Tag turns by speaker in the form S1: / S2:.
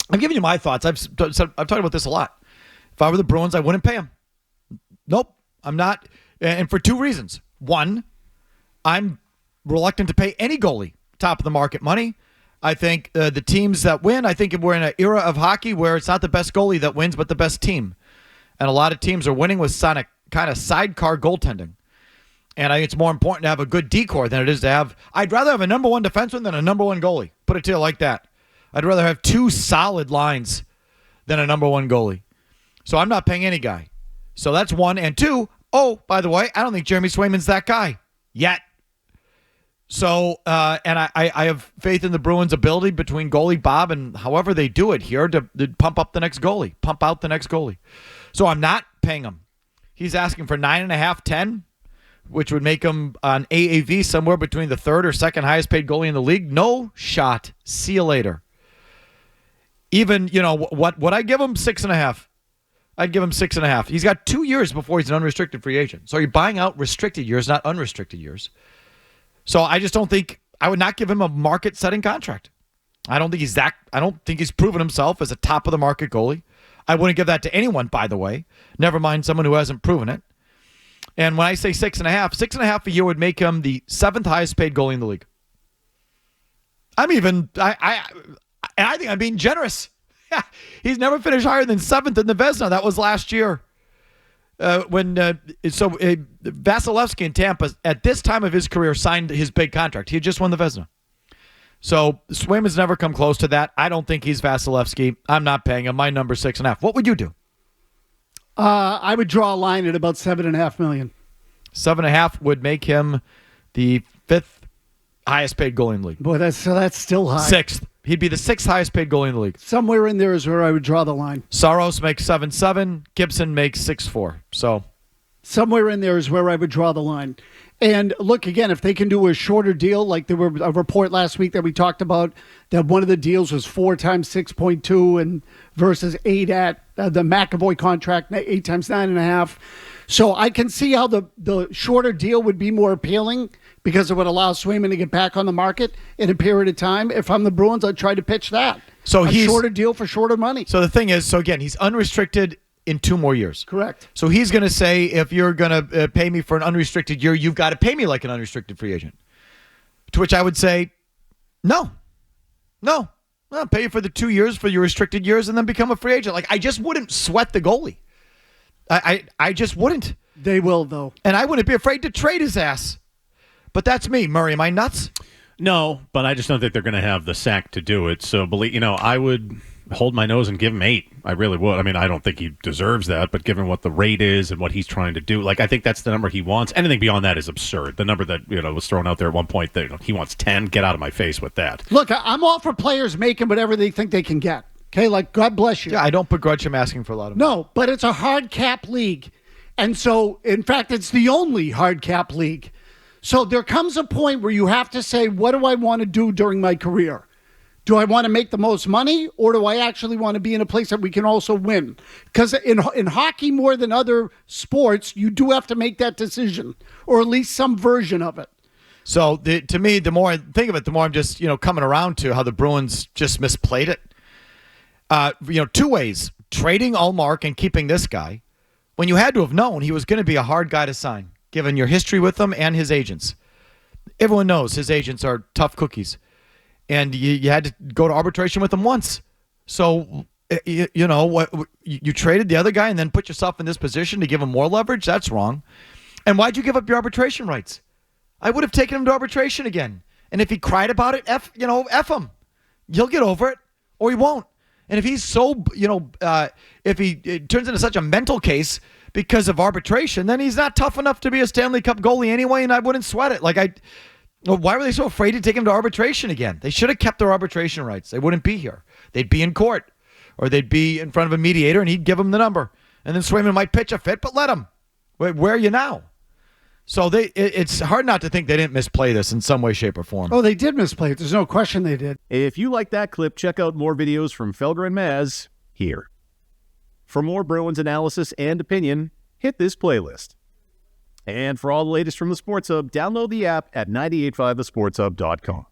S1: I'm giving you my thoughts. I've talked about this a lot. If I were the Bruins, I wouldn't pay him. Nope, I'm not. And for two reasons. One, I'm reluctant to pay any goalie top of the market money. I think the teams that win, I think we're in an era of hockey where it's not the best goalie that wins, but the best team. And a lot of teams are winning with kind of sidecar goaltending. And I think it's more important to have a good decor than it is to have. I'd rather have a number one defenseman than a number one goalie. Put it to you like that. I'd rather have two solid lines than a number one goalie. So I'm not paying any guy. So that's one. And two, oh, by the way, I don't think Jeremy Swayman's that guy yet. So, and I have faith in the Bruins' ability between goalie Bob and however they do it here to pump up the next goalie, pump out the next goalie. So I'm not paying him. He's asking for 9.5, 10, which would make him on AAV somewhere between the third or second highest paid goalie in the league. No shot. See you later. Even, what I give him? 6.5. I'd give him 6.5. He's got 2 years before he's an unrestricted free agent. So you're buying out restricted years, not unrestricted years. So I just don't think I would not give him a market-setting contract. I don't think he's proven himself as a top of the market goalie. I wouldn't give that to anyone, by the way. Never mind someone who hasn't proven it. And when I say 6.5 a year would make him the seventh highest paid goalie in the league. I think I'm being generous. He's never finished higher than seventh in the Vezina. That was last year. Vasilevsky in Tampa, at this time of his career, signed his big contract. He had just won the Vezina. So Swayman's never come close to that. I don't think he's Vasilevsky. I'm not paying him. My number's 6.5. What would you do?
S2: I would draw a line at about $7.5 million.
S1: 7.5 would make him the fifth highest paid goalie in the league.
S2: Boy, that's still high.
S1: Sixth. He'd be the sixth highest paid goalie in the league.
S2: Somewhere in there is where I would draw the line.
S1: Saros makes 7.7. Gibson makes 6.4. So
S2: somewhere in there is where I would draw the line. And look, again, if they can do a shorter deal, like there were a report last week that we talked about, that one of the deals was 4 times 6.2 and versus 8 at the McAvoy contract, 8 times 9.5. So I can see how the shorter deal would be more appealing because it would allow Swayman to get back on the market in a period of time. If I'm the Bruins, I'd try to pitch that. So a shorter deal for shorter money.
S1: So the thing is, again, he's unrestricted in 2 more years.
S2: Correct.
S1: So he's going to say, if you're going to pay me for an unrestricted year, you've got to pay me like an unrestricted free agent. To which I would say, no. I'll pay you for the 2 years for your restricted years and then become a free agent. Like, I just wouldn't sweat the goalie. I just wouldn't.
S2: They will, though.
S1: And I wouldn't be afraid to trade his ass. But that's me. Murray, am I nuts?
S3: No, but I just don't think they're going to have the sack to do it. So, I would hold my nose and give him 8. I really would. I mean, I don't think he deserves that, but given what the rate is and what he's trying to do, I think that's the number he wants. Anything beyond that is absurd. The number that was thrown out there at one point that he wants 10. Get out of my face with that.
S2: Look, I'm all for players making whatever they think they can get. Okay, God bless you.
S1: Yeah, I don't begrudge him asking for a lot of money.
S2: No, but it's a hard cap league. And so, in fact, it's the only hard cap league. So there comes a point where you have to say, what do I want to do during my career? Do I want to make the most money, or do I actually want to be in a place that we can also win? Because in hockey, more than other sports, you do have to make that decision, or at least some version of it.
S1: So to me, the more I think of it, the more I'm just coming around to how the Bruins just misplayed it. 2 ways: trading Ullmark and keeping this guy when you had to have known he was going to be a hard guy to sign, given your history with him and his agents. Everyone knows his agents are tough cookies. And you had to go to arbitration with him once. So, you traded the other guy and then put yourself in this position to give him more leverage? That's wrong. And why'd you give up your arbitration rights? I would have taken him to arbitration again. And if he cried about it, F him. You'll get over it, or he won't. And if he's so, if it turns into such a mental case because of arbitration, then he's not tough enough to be a Stanley Cup goalie anyway, and I wouldn't sweat it. Why were they so afraid to take him to arbitration again? They should have kept their arbitration rights. They wouldn't be here. They'd be in court, or they'd be in front of a mediator, and he'd give them the number. And then Swayman might pitch a fit, but let him. Where are you now? So it's hard not to think they didn't misplay this in some way, shape, or form.
S2: Oh, they did misplay it. There's no question they did.
S4: If you like that clip, check out more videos from Felger and Mazz here. For more Bruins analysis and opinion, hit this playlist. And for all the latest from the Sports Hub, download the app at 985thesportshub.com.